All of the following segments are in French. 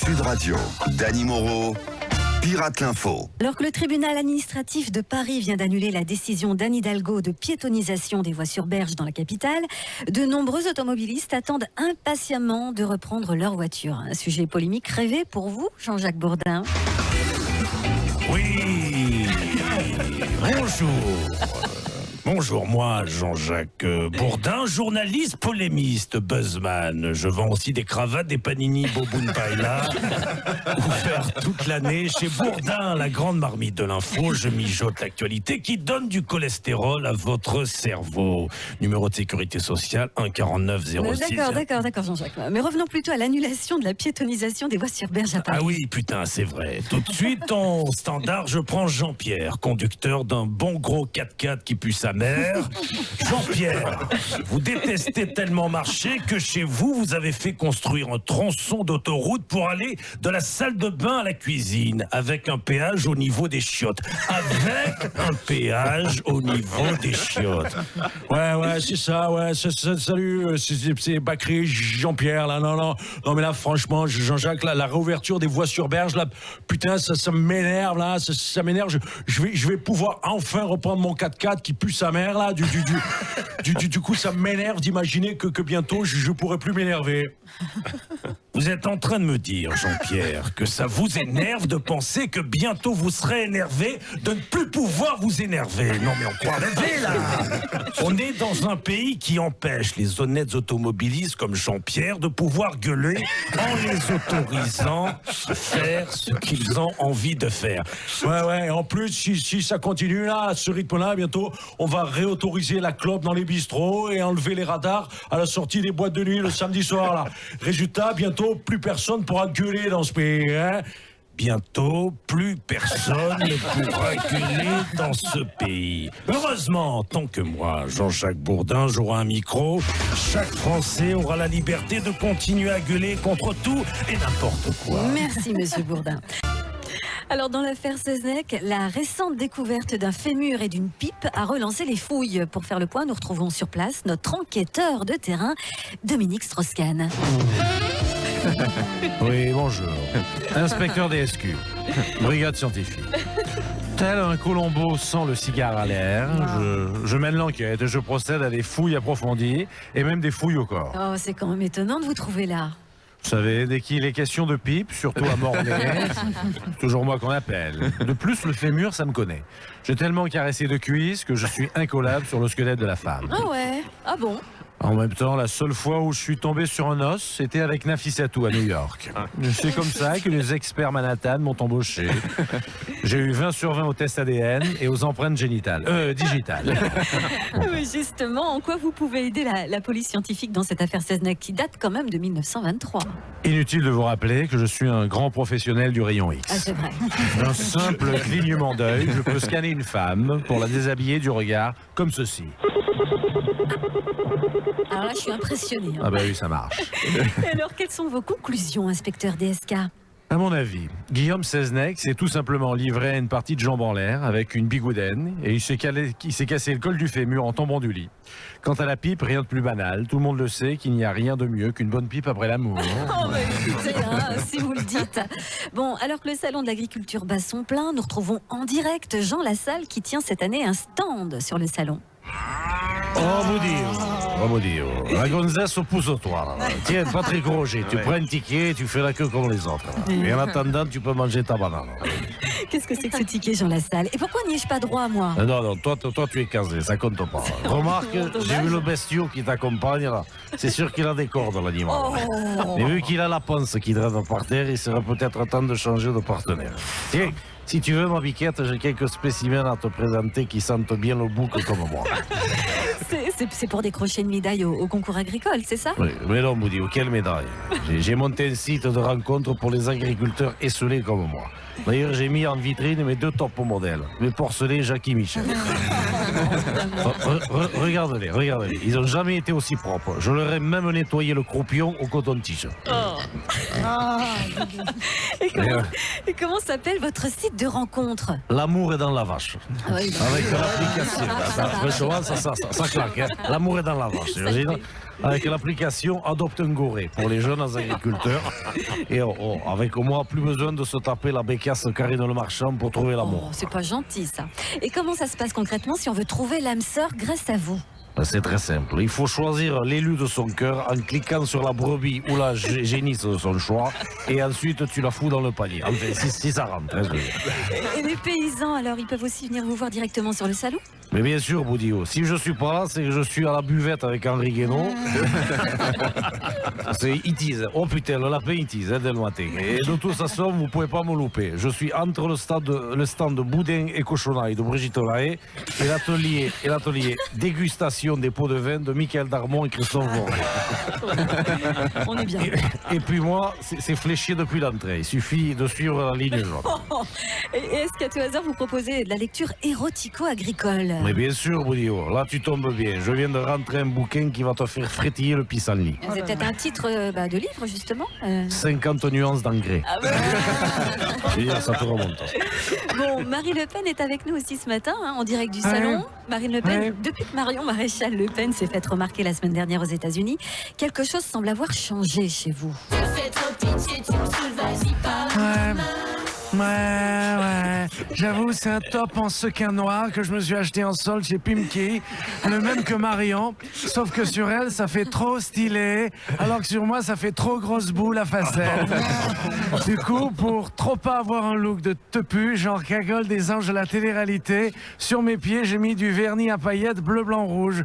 Sud Radio, Dany Moreau, Pirate l'Info. Alors que le tribunal administratif de Paris vient d'annuler la décision d'Anne Hidalgo de piétonisation des voies sur berge dans la capitale, de nombreux automobilistes attendent impatiemment de reprendre leur voiture. Un sujet polémique rêvé pour vous, Jean-Jacques Bourdin. Oui, bonjour. Bonjour, moi, Jean-Jacques Bourdin, journaliste polémiste, buzzman. Je vends aussi des cravates, des panini Boboon Paella. Ouvert toute l'année chez Bourdin, la grande marmite de l'info. Je mijote l'actualité qui donne du cholestérol à votre cerveau. Numéro de sécurité sociale 14906. D'accord, Jean-Jacques. Mais revenons plutôt à l'annulation de la piétonisation des voies sur berge à Paris. Ah oui, putain, c'est vrai. Tout de suite, en standard, je prends Jean-Pierre, conducteur d'un bon gros 4x4 qui pue sa mère. Jean-Pierre, vous détestez tellement marcher que chez vous, vous avez fait construire un tronçon d'autoroute pour aller de la salle de bain à la cuisine, avec un péage au niveau des chiottes. Avec un péage au niveau des chiottes. Ouais, c'est ça, ouais. Salut, c'est Bakri, Jean-Pierre, là, non, mais là, franchement, Jean-Jacques, là, la réouverture des voies sur berge, là, putain, ça m'énerve, là, ça m'énerve. Je vais pouvoir enfin reprendre mon 4x4 qui pue sa mère, là. Du coup, ça m'énerve d'imaginer que bientôt, je pourrai plus m'énerver. Vous êtes en train de me dire, Jean-Pierre, que ça vous énerve de penser que bientôt vous serez énervé de ne plus pouvoir vous énerver. Non, mais on croit rêver, là. On est dans un pays qui empêche les honnêtes automobilistes comme Jean-Pierre de pouvoir gueuler en les autorisant à faire ce qu'ils ont envie de faire. Ouais, en plus, si ça continue, là, à ce rythme-là, bientôt, on va réautoriser la clope dans les bistrots et enlever les radars à la sortie des boîtes de nuit le samedi soir, là. Résultat, bientôt, plus personne pourra gueuler dans ce pays, hein. Bientôt, plus personne ne pourra gueuler dans ce pays. Heureusement, tant que moi, Jean-Jacques Bourdin, j'aurai un micro, chaque Français aura la liberté de continuer à gueuler contre tout et n'importe quoi. Merci, monsieur Bourdin. Alors, dans l'affaire Seznec, la récente découverte d'un fémur et d'une pipe a relancé les fouilles. Pour faire le point, nous retrouvons sur place notre enquêteur de terrain, Dominique Strauss-Kahn. Oui, bonjour. Inspecteur DSQ, brigade scientifique. Tel un Colombo sans le cigare à l'air, je mène l'enquête et je procède à des fouilles approfondies et même des fouilles au corps. Oh, c'est quand même étonnant de vous trouver là. Vous savez, dès qu'il est question de pipe, surtout à Morlaix, c'est toujours moi qu'on appelle. De plus, le fémur, ça me connaît. J'ai tellement caressé de cuisses que je suis incollable sur le squelette de la femme. Ah ouais? Ah bon? En même temps, la seule fois où je suis tombé sur un os, c'était avec Nafissatou à New York. C'est comme ça que les experts Manhattan m'ont embauché. J'ai eu 20 sur 20 aux tests ADN et aux empreintes digitales. Mais justement, en quoi vous pouvez aider la police scientifique dans cette affaire Seznec qui date quand même de 1923? Inutile de vous rappeler que je suis un grand professionnel du rayon X. Ah, c'est vrai. D'un simple clignement d'œil, je peux scanner une femme pour la déshabiller du regard comme ceci. Alors là, je suis impressionnée. Ah bah oui, ça marche. Et alors, quelles sont vos conclusions, inspecteur DSK? À mon avis, Guillaume Seznec s'est tout simplement livré à une partie de jambes en l'air avec une bigoudaine et il s'est cassé le col du fémur en tombant du lit. Quant à la pipe, rien de plus banal. Tout le monde le sait qu'il n'y a rien de mieux qu'une bonne pipe après l'amour. Oh, bah écoutez, hein, si vous le dites. Bon, alors que le salon de l'agriculture bat son plein, nous retrouvons en direct Jean Lassalle qui tient cette année un stand sur le salon. Oh mon Dieu, la gonzesse au pousse-toi. Tiens, Patrick Roger, tu prends un ticket, tu fais la queue comme les autres. Et en attendant, tu peux manger ta banane. Qu'est-ce que c'est que ce ticket, Jean Lassalle? Et pourquoi n'y ai-je pas droit, moi? Non, toi tu es casé, ça compte pas. Remarque, j'ai vu le bestiau qui t'accompagne là. C'est sûr qu'il a des cordes, l'animal. Oh. Et vu qu'il a la panse qui draine par terre, il serait peut-être temps de changer de partenaire. Tiens, si tu veux ma biquette, j'ai quelques spécimens à te présenter qui sentent bien le bouc comme moi. C'est pour décrocher une médaille au concours agricole, c'est ça? Oui, mais non, Moudi, quelle médaille? J'ai monté un site de rencontre pour les agriculteurs esselés comme moi. D'ailleurs, j'ai mis en vitrine mes 2 top modèles, mes porcelets Jackie Michel. Regardez-les. Ils n'ont jamais été aussi propres. Je leur ai même nettoyé le croupion au coton-tige. Et comment s'appelle votre site de rencontre? L'amour est dans la vache. Ah oui, avec l'application. Ça claque, hein. L'amour est dans la vache. avec l'application Adopte un Goré pour les jeunes agriculteurs. Et avec moi, plus besoin de se taper la bécasse Karine Le Marchand pour trouver l'amour. Oh, c'est pas gentil ça. Et comment ça se passe concrètement si on veut trouver l'âme sœur grâce à vous? C'est très simple. Il faut choisir l'élu de son cœur en cliquant sur la brebis ou la génisse de son choix et ensuite tu la fous dans le panier. Enfin, si ça rentre. Hein, Et les paysans, alors, ils peuvent aussi venir vous voir directement sur le salon? Mais bien sûr, Boudio, si je suis pas là, c'est que je suis à la buvette avec Henri Guénaud. C'est Itise. Oh putain, le lapin Itise, dès le matin. Et de toute façon, vous pouvez pas me louper. Je suis entre le stand de boudin et cochonaille de Brigitte Lahaye et l'atelier dégustation des pots de vin de Michael Darmon et Christophe Voret. On est bien. Et puis moi, c'est fléché depuis l'entrée. Il suffit de suivre la ligne jaune. Et est-ce qu'à tout hasard, vous proposez de la lecture érotico-agricole? Mais bien sûr, Boudio, là tu tombes bien. Je viens de rentrer un bouquin qui va te faire frétiller le pissenlit. C'est peut-être un titre de livre, justement 50 nuances d'engrais. Ah bah. Ça te remonte. Bon, Marine Le Pen est avec nous aussi ce matin, en direct du salon. Marine Le Pen, depuis que Marion Maréchal Le Pen s'est fait remarquer la semaine dernière aux États-Unis, quelque chose semble avoir changé chez vous. Ouais, j'avoue, c'est un top en sequin noir que je me suis acheté en solde chez Pimki, le même que Marion, sauf que sur elle, ça fait trop stylé, alors que sur moi, ça fait trop grosse boule à facette. Du coup, pour trop pas avoir un look de tepu, genre cagole des anges de la télé-réalité, sur mes pieds, j'ai mis du vernis à paillettes bleu, blanc, rouge.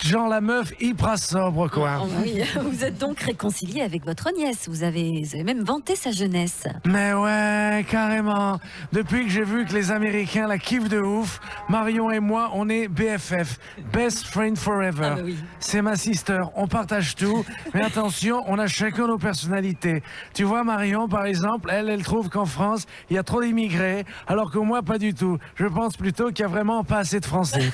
Genre la meuf hyper sobre, quoi. Oh oui, vous êtes donc réconcilié avec votre nièce. Vous avez même vanté sa jeunesse. Mais ouais, carrément. Depuis que j'ai vu que les Américains la kiffent de ouf, Marion et moi, on est BFF. Best Friend Forever. Ah bah oui. C'est ma sister. On partage tout. Mais attention, on a chacun nos personnalités. Tu vois, Marion, par exemple, elle trouve qu'en France, il y a trop d'immigrés, alors que moi, pas du tout. Je pense plutôt qu'il y a vraiment pas assez de Français.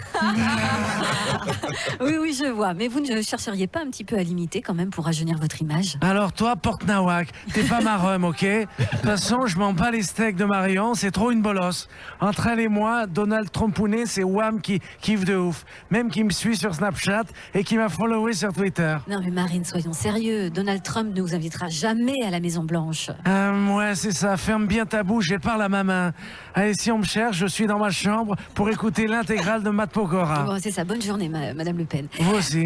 Oui, je vois. Mais vous ne chercheriez pas un petit peu à limiter quand même pour rajeunir votre image? Alors toi, Porte Nawak, t'es pas ma rhum, ok? De toute façon, je m'en bats les steaks de Marion, c'est trop une bolosse. Entre elle et moi, Donald Trumpounet, c'est Wham qui kiffe de ouf. Même qui me suit sur Snapchat et qui m'a followé sur Twitter. Non mais Marine, soyons sérieux. Donald Trump ne vous invitera jamais à la Maison Blanche. Ouais, c'est ça. Ferme bien ta bouche et parle à ma main. Allez, si on me cherche, je suis dans ma chambre pour écouter l'intégrale de Matt Pokora. Bon, c'est ça. Bonne journée, Madame Le Pen. Vous aussi.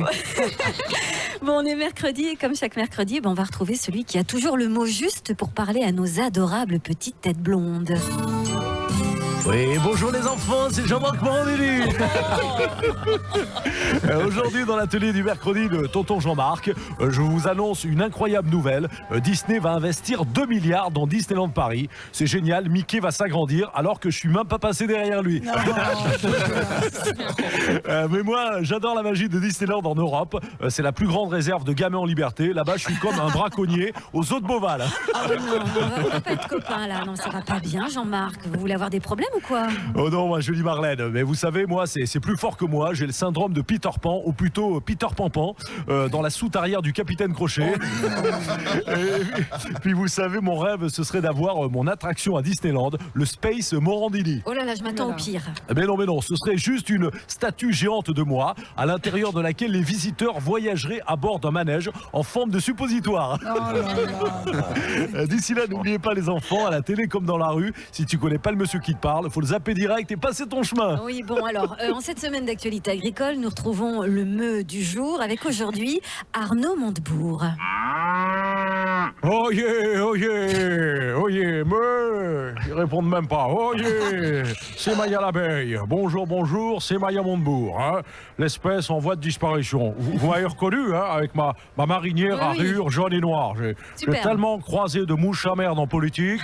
Bon, on est mercredi et comme chaque mercredi, on va retrouver celui qui a toujours le mot juste pour parler à nos adorables petites têtes blondes. Oui, bonjour les enfants, c'est Jean-Marc Morandini. Aujourd'hui, dans l'atelier du mercredi de Tonton Jean-Marc, je vous annonce une incroyable nouvelle. Disney va investir 2 milliards dans Disneyland Paris. C'est génial, Mickey va s'agrandir alors que je suis même pas passé derrière lui. Mais moi, j'adore la magie de Disneyland en Europe. C'est la plus grande réserve de gamins en liberté. Là-bas, je suis comme un braconnier aux eaux de Beauval. Ah non, on va pas être copains là. Non, ça va pas bien, Jean-Marc. Vous voulez avoir des problèmes ou quoi? Oh non, ma jolie Marlène, mais vous savez, moi, c'est plus fort que moi. J'ai le syndrome de Peter Pan, ou plutôt Peter Pan-Pan, dans la soute arrière du Capitaine Crochet. Et puis vous savez, mon rêve, ce serait d'avoir mon attraction à Disneyland, le Space Morandini. Oh là là, je m'attends au pire. Mais non, ce serait juste une statue géante de moi, à l'intérieur de laquelle les visiteurs voyageraient à bord d'un manège en forme de suppositoire. D'ici là, n'oubliez pas les enfants, à la télé comme dans la rue, si tu connais pas le monsieur qui te parle, faut le zapper direct et passer ton chemin. Oui, bon, alors, en cette semaine d'actualité agricole, nous retrouvons le meux du jour avec aujourd'hui Arnaud Montebourg. Oh yeah, mais ils répondent même pas. Oh yeah, c'est Maya l'abeille. Bonjour, c'est Maya Montebourg. Hein. L'espèce en voie de disparition. Vous m'avez reconnu, hein, avec ma marinière à rayures jaune et noire. J'ai tellement croisé de mouches amères en politique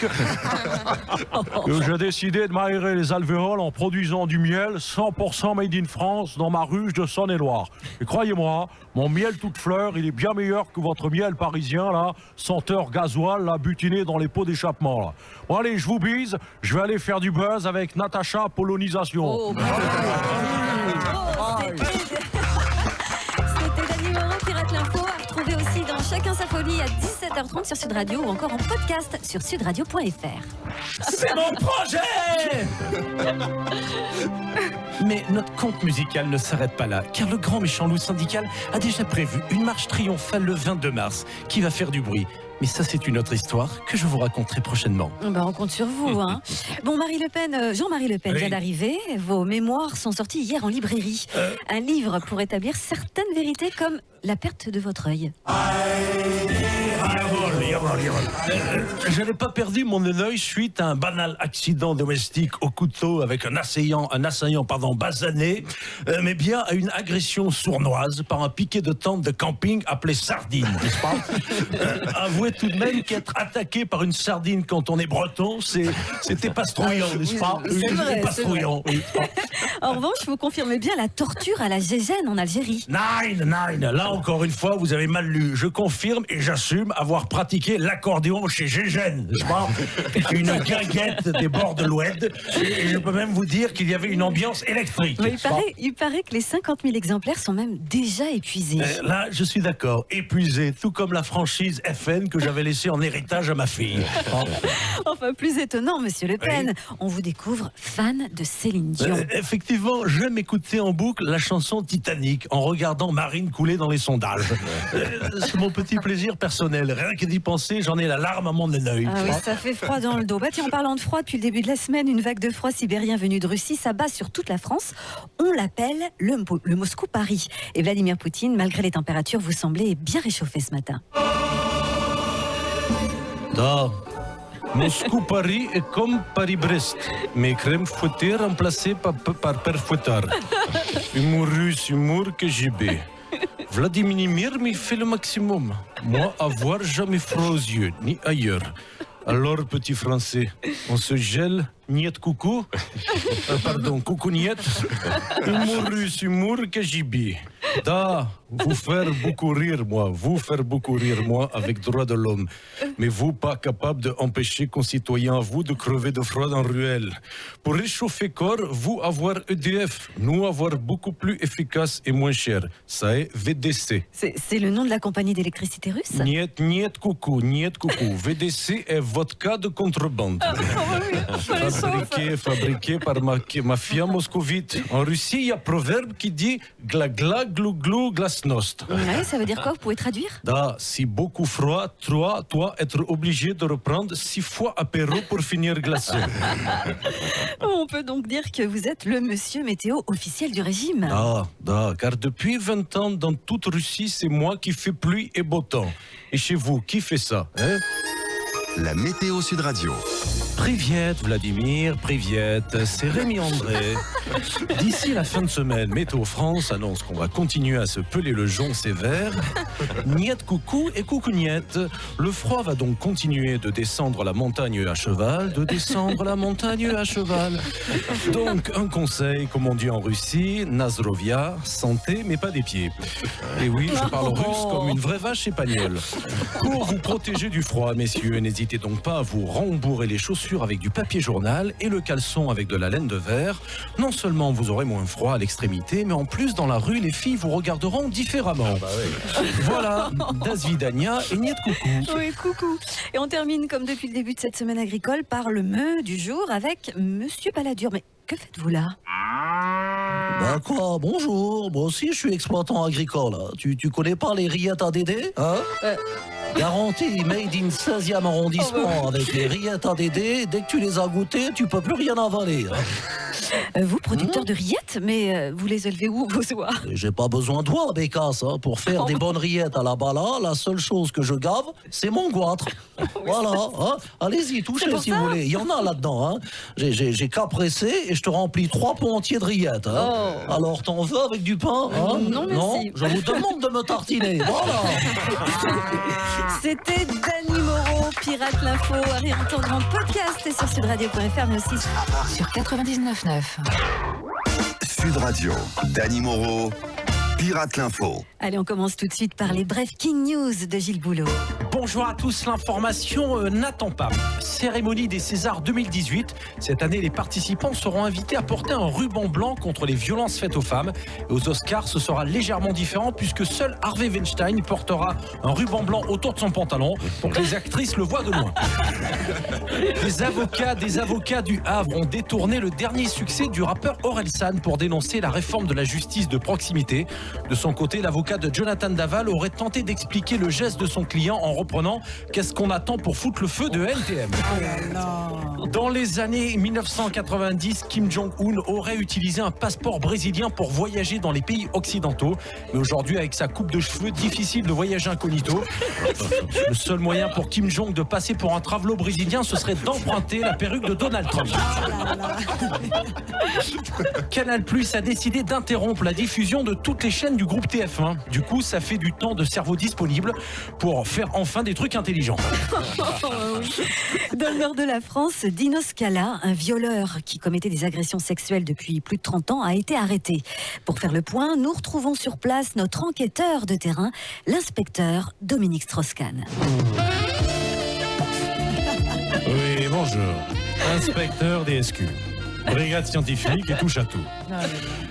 que j'ai décidé de m'aérer les alvéoles en produisant du miel 100% made in France dans ma ruche de Saône-et-Loire. Et croyez-moi, mon miel toute fleur, il est bien meilleur que votre miel parisien, là, senteur gasoil, là, butiné dans les pots d'échappement, là. Bon, allez, je vous bise, je vais aller faire du buzz avec Natacha Polonisation. Oh, c'était Dany Moreau, Pirate l'Info, à retrouver aussi dans Chacun sa folie à 17h30 sur Sud Radio ou encore en podcast sur sudradio.fr. C'est mon projet. Mais notre conte musical ne s'arrête pas là, car le grand méchant loup syndical a déjà prévu une marche triomphale le 22 mars qui va faire du bruit. Mais ça, c'est une autre histoire que je vous raconterai prochainement. On compte sur vous. Hein. Bon, Jean-Marie Le Pen vient d'arriver. Vos mémoires sont sortis hier en librairie. Un livre pour établir certaines vérités comme la perte de votre œil. Je n'ai pas perdu mon œil suite à un banal accident domestique au couteau avec un assaillant basané, mais bien à une agression sournoise par un piquet de tente de camping appelé sardine, n'est-ce pas? Avouez tout de même qu'être attaqué par une sardine quand on est breton, c'était pastrouillant, n'est-ce pas? C'est vrai, pastrouillant. Oui. En revanche, vous confirmez bien la torture à la Gégène en Algérie. Nine. Là, encore une fois, vous avez mal lu. Je confirme et j'assume avoir pratiqué l'accordéon chez Gégène, n'est-ce pas? Une guinguette des bords de l'Oued. Et je peux même vous dire qu'il y avait une ambiance électrique. Oui, il paraît que les 50 000 exemplaires sont même déjà épuisés. Là, je suis d'accord. Épuisé, tout comme la franchise FN que j'avais laissée en héritage à ma fille. Enfin, plus étonnant, monsieur Le Pen, on vous découvre fan de Céline Dion. Effectivement, j'aime écouter en boucle la chanson Titanic en regardant Marine couler dans les sondages. C'est mon petit plaisir personnel. Rien que d'y penser, j'en ai la larme à mon œil. Ah oui, ça fait froid dans le dos. Tiens, en parlant de froid, depuis le début de la semaine, une vague de froid sibérien venue de Russie s'abat sur toute la France. On l'appelle le Moscou-Paris. Et Vladimir Poutine, malgré les températures, vous semblez bien réchauffé ce matin. Moscou-Paris est comme Paris-Brest, mais crème fouettée remplacée par père fouettard. Humour russe, humour KGB. Vladimir m'y fait le maximum. Moi, avoir jamais froid aux yeux, ni ailleurs. Alors, petit français, on se gèle, niet coucou. Pardon, coucou niet. Humour russe, humour KGB. Vous faire beaucoup rire, moi, avec droit de l'homme. Mais vous, pas capable d'empêcher concitoyens à vous de crever de froid en ruelle. Pour réchauffer corps, vous avoir EDF, nous avoir beaucoup plus efficace et moins cher. Ça est VDC. C'est le nom de la compagnie d'électricité russe? Niet coucou. VDC est vodka de contrebande. Fabriqué par mafia moscovite. En Russie, il y a un proverbe qui dit gla gla glou glou glasnost. Ouais, ça veut dire quoi? Vous pouvez traduire? Si beaucoup froid, toi être obligé de reprendre 6 fois apéro pour finir glacé. On peut donc dire que vous êtes le monsieur météo officiel du régime. Car depuis 20 ans, dans toute Russie, c'est moi qui fais pluie et beau temps. Et chez vous, qui fait ça, hein? La météo Sud Radio. Priviet, Vladimir, Priviet, c'est Rémi André. D'ici la fin de semaine, Météo France annonce qu'on va continuer à se peler le jonc sévère. Niet coucou et coucou niet. Le froid va donc continuer de descendre la montagne à cheval, Donc, un conseil, comme on dit en Russie, Nazrovia, santé, mais pas des pieds. Et oui, je parle russe comme une vraie vache espagnole. Pour vous protéger du froid, messieurs, n'hésitez donc pas à vous rembourrer les chaussures avec du papier journal et le caleçon avec de la laine de verre. Non seulement vous aurez moins froid à l'extrémité, mais en plus, dans la rue, les filles vous regarderont différemment. Voilà, das vidania et niet coucou. Oui, coucou. Et on termine, comme depuis le début de cette semaine agricole, par le meu du jour avec Monsieur Balladur. Mais que faites-vous là? Bonjour, moi aussi je suis exploitant agricole. Tu connais pas les rillettes ADD, hein? Garantie made in 16e arrondissement avec les rillettes ADD. Dès que tu les as goûtées, tu peux plus rien avaler. Vous, producteur de rillettes, mais vous les élevez où, vos oies? J'ai pas besoin de toi, Bécasse, hein. Pour faire des bonnes rillettes à la bala, la seule chose que je gave, c'est mon goitre. Voilà, hein. Allez-y, touchez si vous voulez. Il y en a là-dedans, hein. J'ai qu'à presser et je te remplis 3 pots entiers de rillettes, hein. Alors, t'en veux avec du pain, hein? Non, merci. Non, je vous demande de me tartiner. Voilà. C'était Dany Moreau, Pirate l'info, à réentendre en podcast et sur sudradio.fr, mais aussi sur 99.9. Sud Radio, Dany Moreau, Pirate l'info. Allez, on commence tout de suite par les brefs King News de Gilles Boulot. Bonjour à tous, l'information n'attend pas. Cérémonie des Césars 2018. Cette année, les participants seront invités à porter un ruban blanc contre les violences faites aux femmes. Et aux Oscars, ce sera légèrement différent puisque seul Harvey Weinstein portera un ruban blanc autour de son pantalon pour que les actrices le voient de loin. Des avocats du Havre ont détourné le dernier succès du rappeur Orelsan pour dénoncer la réforme de la justice de proximité. De son côté, l'avocat de Jonathan Daval aurait tenté d'expliquer le geste de son client en reprenant « Qu'est-ce qu'on attend pour foutre le feu de NTM ?» Dans les années 1990, Kim Jong-un aurait utilisé un passeport brésilien pour voyager dans les pays occidentaux. Mais aujourd'hui, avec sa coupe de cheveux, difficile de voyager incognito. Le seul moyen pour Kim Jong de passer pour un travelot brésilien, ce serait d'emprunter la perruque de Donald Trump. Canal+ a décidé d'interrompre la diffusion de toutes les chaînes du groupe TF1. Du coup, ça fait du temps de cerveau disponible pour faire enfin des trucs intelligents. Dans le nord de la France, Dino Scala, un violeur qui commettait des agressions sexuelles depuis plus de 30 ans, a été arrêté. Pour faire le point, nous retrouvons sur place notre enquêteur de terrain, l'inspecteur Dominique Strauss-Kahn. Oui, bonjour. Inspecteur DSQ. Brigade scientifique et touche à tout.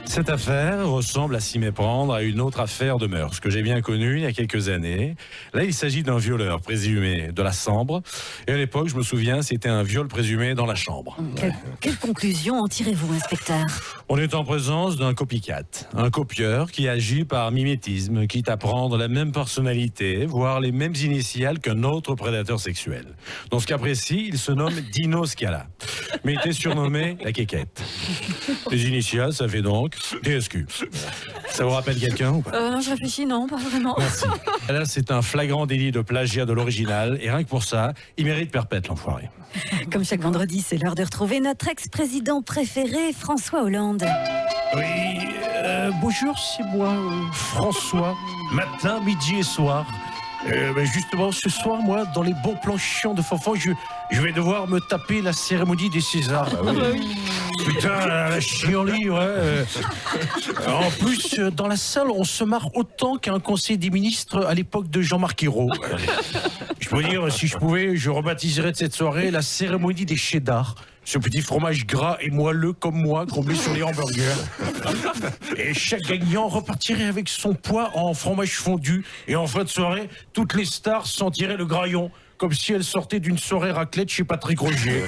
Cette affaire ressemble à s'y méprendre à une autre affaire de mœurs que j'ai bien connue il y a quelques années. Là, il s'agit d'un violeur présumé de la Sambre. Et à l'époque, je me souviens, c'était un viol présumé dans la chambre. Quelle conclusion en tirez-vous, inspecteur? On est en présence d'un copycat, un copieur qui agit par mimétisme, quitte à prendre la même personnalité, voire les mêmes initiales qu'un autre prédateur sexuel. Dans ce cas précis, il se nomme Dino Scala, mais il était surnommé la Quéquette. Les initiales, ça fait donc DSQ. Ça vous rappelle quelqu'un ou pas? Non, je réfléchis, non, pas vraiment. Merci. Là, c'est un flagrant délit de plagiat de l'original, et rien que pour ça, il mérite perpète, l'enfoiré. Comme chaque vendredi, c'est l'heure de retrouver notre ex-président préféré, François Hollande. Oui, bonjour, c'est moi, François, matin, midi et soir. Justement, ce soir, moi, dans les bons plans chiants de Fanfan, je vais devoir me taper la cérémonie des Césars. Putain, la chienlit, ouais. En plus, dans la salle, on se marre autant qu'un conseil des ministres à l'époque de Jean-Marc Ayrault. Je peux dire, si je pouvais, je rebaptiserais de cette soirée la cérémonie des cheddar. Ce petit fromage gras et moelleux comme moi, comblé sur les hamburgers. Et chaque gagnant repartirait avec son poids en fromage fondu. Et en fin de soirée, toutes les stars sentiraient le graillon, comme si elles sortaient d'une soirée raclette chez Patrick Roger.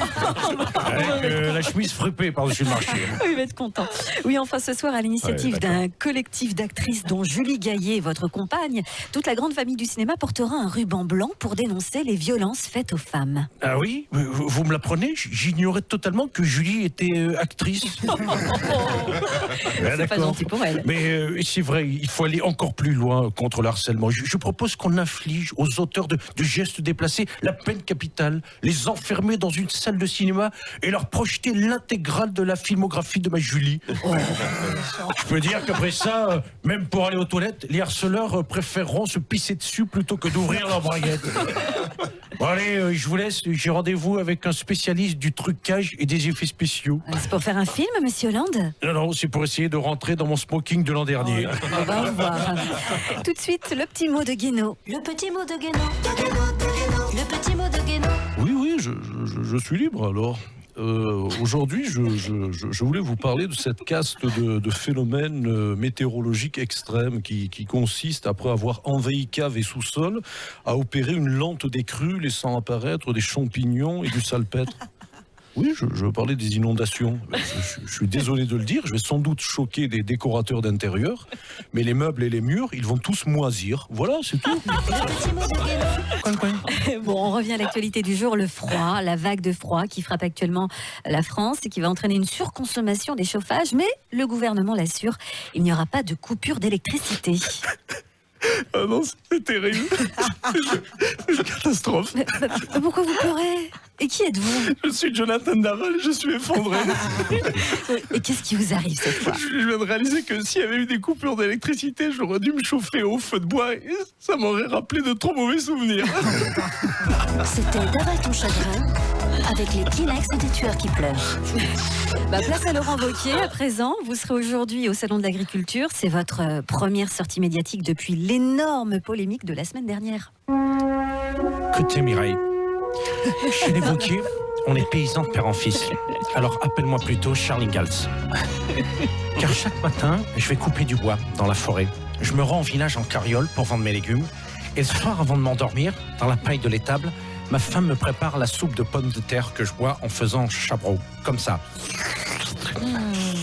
Avec la chemise fripée par-dessus le marché. Il va être content. Oui, enfin, ce soir, à l'initiative d'un collectif d'actrices dont Julie Gaillet, votre compagne, toute la grande famille du cinéma portera un ruban blanc pour dénoncer les violences faites aux femmes. Ah oui? Vous me l'apprenez? J'ignorais totalement que Julie était actrice. C'est pas gentil pour elle. Mais c'est vrai, il faut aller encore plus loin contre le harcèlement. Je propose qu'on inflige aux auteurs de gestes déplacés la peine capitale, les enfermer dans une salle de cinéma et leur projeter l'intégrale de la filmographie de ma Julie. Je peux dire qu'après ça, même pour aller aux toilettes, les harceleurs préféreront se pisser dessus plutôt que d'ouvrir leur braguette. Bon allez, je vous laisse, j'ai rendez-vous avec un spécialiste du trucage et des effets spéciaux. C'est pour faire un film, monsieur Hollande? Non, c'est pour essayer de rentrer dans mon smoking de l'an dernier. On va voir. Tout de suite, le petit mot de Guénaud. Le petit mot de Guénaud. Le petit mot de Guénaud. Oui, je suis libre alors. Aujourd'hui, je voulais vous parler de cette caste de phénomènes météorologiques extrêmes qui consiste, après avoir envahi cave et sous-sol, à opérer une lente décrue laissant apparaître des champignons et du salpêtre. Oui, je parlais des inondations. Je suis désolé de le dire, je vais sans doute choquer des décorateurs d'intérieur, mais les meubles et les murs, ils vont tous moisir. Voilà, c'est tout. Bon, on revient à l'actualité du jour, le froid, la vague de froid qui frappe actuellement la France et qui va entraîner une surconsommation des chauffages, mais le gouvernement l'assure, il n'y aura pas de coupure d'électricité. Ah non, c'est terrible. C'est une catastrophe. Mais pourquoi vous pleurez? Et qui êtes-vous? Je suis Jonathan Daval, je suis effondré. Et qu'est-ce qui vous arrive cette fois? Je viens de réaliser que s'il y avait eu des coupures d'électricité, j'aurais dû me chauffer au feu de bois et ça m'aurait rappelé de trop mauvais souvenirs. C'était Daval ton chagrin Avec les Kleenex des tueurs qui pleurent. Place à Laurent Wauquiez à présent. Vous serez aujourd'hui au Salon de l'Agriculture. C'est votre première sortie médiatique depuis l'énorme polémique de la semaine dernière. Écoutez Mireille, chez les Wauquiez, on est paysans de père en fils. Alors appelle-moi plutôt Charles Ingalls. Car chaque matin, je vais couper du bois dans la forêt. Je me rends au village en carriole pour vendre mes légumes. Et le soir, avant de m'endormir, dans la paille de l'étable, ma femme me prépare la soupe de pommes de terre que je bois en faisant chapeau, comme ça.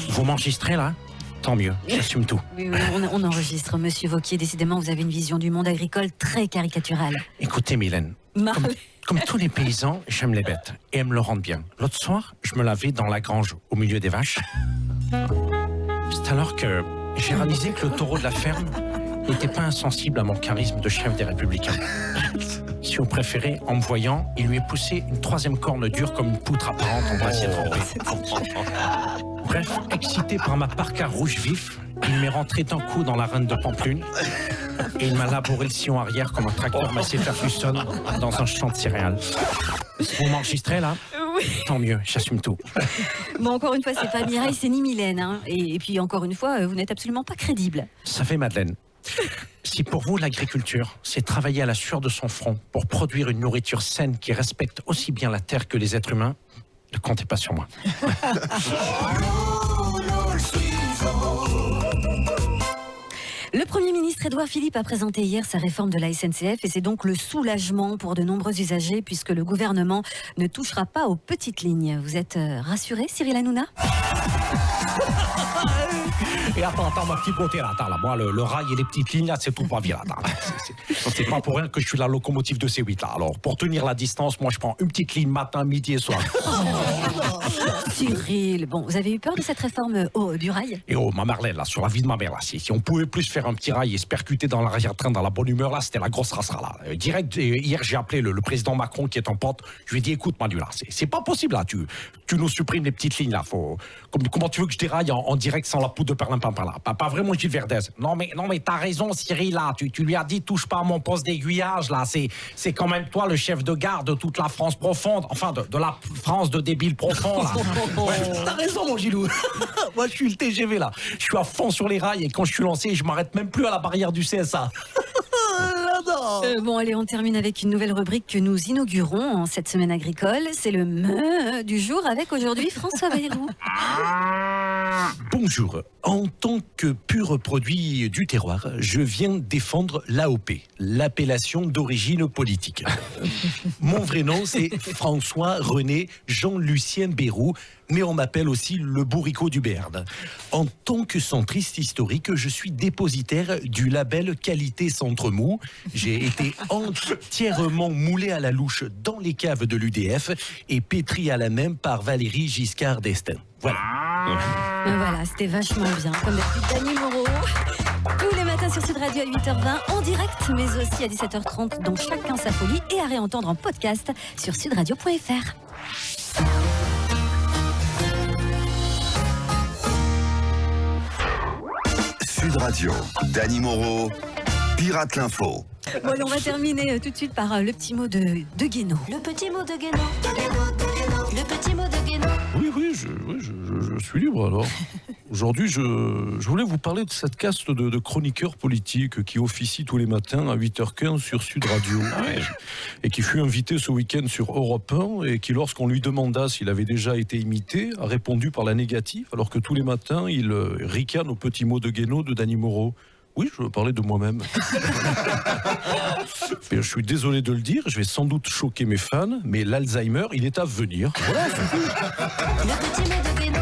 Vous m'enregistrez là ? Tant mieux, j'assume tout. Oui, on enregistre, monsieur Wauquiez. Décidément, vous avez une vision du monde agricole très caricaturale. Écoutez Mylène, comme tous les paysans, j'aime les bêtes et elles me le rendent bien. L'autre soir, je me lavais dans la grange au milieu des vaches. C'est alors que j'ai réalisé que le taureau de la ferme n'était pas insensible à mon charisme de chef des Républicains. Si vous préférez, en me voyant, il lui est poussé une troisième corne dure comme une poutre apparente en brassier trempé. Bref, excité par ma parka rouge vif, il m'est rentré d'un coup dans la reine de Pamplune et il m'a labouré le sillon arrière comme un tracteur Massey Ferguson dans un champ de céréales. Vous m'enregistrez là ? Oui. Tant mieux, j'assume tout. Bon, encore une fois, c'est pas Mireille, c'est ni Mylène. Hein. Et puis, encore une fois, vous n'êtes absolument pas crédible. Ça fait Madeleine. Si pour vous l'agriculture, c'est travailler à la sueur de son front pour produire une nourriture saine qui respecte aussi bien la terre que les êtres humains, ne comptez pas sur moi. Le Premier ministre Édouard Philippe a présenté hier sa réforme de la SNCF et c'est donc le soulagement pour de nombreux usagers puisque le gouvernement ne touchera pas aux petites lignes. Vous êtes rassuré, Cyril Hanouna ? Et attends, ma petite beauté, là, moi, le rail et les petites lignes, là, c'est tout pas bien, là. C'est pas pour rien que je suis la locomotive de C8, là. Alors, pour tenir la distance, moi, je prends une petite ligne matin, midi et soir. Cyril, bon, vous avez eu peur de cette réforme du rail ? Et ma Marlène, là, sur la vie de ma mère, là, si on pouvait plus faire un petit rail et se percuter dans l'arrière-train dans la bonne humeur, là, c'était la grosse rassera, là. Direct, hier, j'ai appelé le président Macron, qui est un pote, je lui ai dit, écoute, Manu, là, c'est pas possible, là, tu nous supprimes les petites lignes, là, comment tu veux que je déraille en direct sans la poudre de perlimpinpin, là ? Pas vraiment Gilles Verdez. Non, mais t'as raison, Cyril, là, tu lui as dit, touche pas à mon poste d'aiguillage, là, c'est quand même toi le chef de gare de toute la France profonde, enfin, de la France de débiles profonds, là. Ouais, t'as raison, mon Gilou. Moi, je suis le TGV, là. Je suis à fond sur les rails et quand je suis lancé, je m'arrête même plus à la barrière du CSA. Bon, allez, on termine avec une nouvelle rubrique que nous inaugurons en cette semaine agricole. C'est le me du jour avec aujourd'hui François Bayrou. Bonjour. En tant que pur produit du terroir, je viens défendre l'AOP, l'appellation d'origine politique. Mon vrai nom, c'est François-René Jean-Lucien Bayrou, mais on m'appelle aussi le bourricot du Béarn. En tant que centriste historique, je suis dépositaire du label Qualité Centre Mou. J'ai été entièrement moulé à la louche dans les caves de l'UDF et pétri à la même par Valéry Giscard d'Estaing. Voilà. Voilà, c'était vachement bien. Comme d'habitude, Dany Moreau. Tous les matins sur Sud Radio à 8h20 en direct, mais aussi à 17h30 dans Chacun sa folie et à réentendre en podcast sur sudradio.fr. Sud Radio, Dany Moreau, Pirate l'Info. Bon, allez, on va terminer tout de suite par le petit mot de Guénaud. Le petit mot de Guénaud. Le petit mot de Guénaud. Oui, je suis libre alors. Aujourd'hui, je voulais vous parler de cette caste de chroniqueurs politiques qui officie tous les matins à 8h15 sur Sud Radio. Et qui fut invité ce week-end sur Europe 1 et qui, lorsqu'on lui demanda s'il avait déjà été imité, a répondu par la négative, alors que tous les matins, il ricane au petit mot de Guénaud de Dany Moreau. Oui, je veux parler de moi-même. Je suis désolé de le dire, je vais sans doute choquer mes fans, mais l'Alzheimer, il est à venir. Voilà, Le petit mot de Guénaud.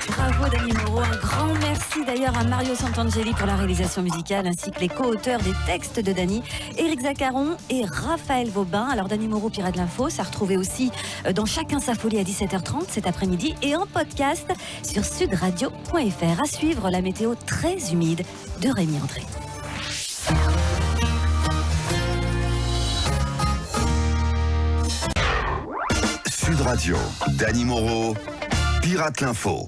Bravo Dany Moreau, un grand merci d'ailleurs à Mario Santangeli pour la réalisation musicale ainsi que les co-auteurs des textes de Dany, Éric Zaccaron et Raphaël Vaubin. Alors Dany Moreau, Pirate l'Info, ça retrouvé aussi dans Chacun sa folie à 17h30 cet après-midi et en podcast sur sudradio.fr. À suivre la météo très humide de Rémi André. Sud Radio, Dany Moreau, Pirate l'Info.